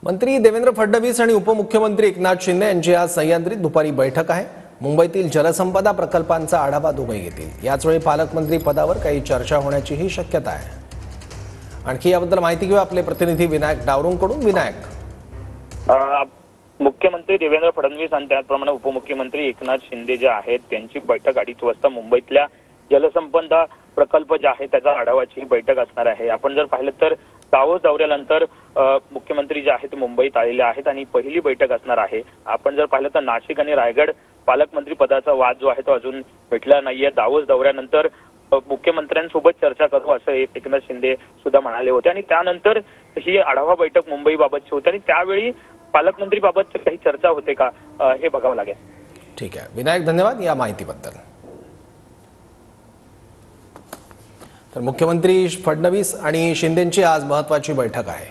मंत्री देवेंद्र फडणवीस आणि उपमुख्यमंत्री एकनाथ शिंदे यांची आज सह्याद्रीत दुपारी बैठक आहे। मुंबईतील जलसंपदा प्रकल्पांचा आढावा दोघे घेतील। याचवेळी पालकमंत्री पदावर काही चर्चा होण्याचीही शक्यता आहे। आणखी याबद्दल माहिती घेऊ आपले प्रतिनिधी विनायक डावरूंकडून। विनायक, मुख्यमंत्री देवेंद्र फडणवीस आणि त्याचप्रमाणे उपमुख्यमंत्री एकनाथ शिंदे जे आहेत त्यांची बैठक 2:30 वाजता मुंबईतल्या जलसंपदा प्रकल्प जे आहे त्याचा आढावाची बैठक असणार आहे। आपण जर पाहिलं तर दावोस दौऱ्यानंतर मुख्यमंत्री जे आहेत मुंबईत आलेले आहेत आणि पहिली बैठक असणार आहे। आपण जर पाहिलं तर नाशिक आणि रायगड पालकमंत्री पदाचा वाद जो आहे तो अजून भेटला नाहीये। दावोस दौऱ्यानंतर मुख्यमंत्र्यांसोबत चर्चा करू असं एकनाथ शिंदे सुद्धा म्हणाले होते आणि त्यानंतर ही आढावा बैठक मुंबईबाबतची होती आणि त्यावेळी पालकमंत्री बाबत काही चर्चा होते का हे बघावं लागेल। ठीक आहे विनायक, धन्यवाद या माहितीबद्दल। तर मुख्यमंत्री फडणवीस आणि शिंदेंची आज महत्त्वाची बैठक आहे।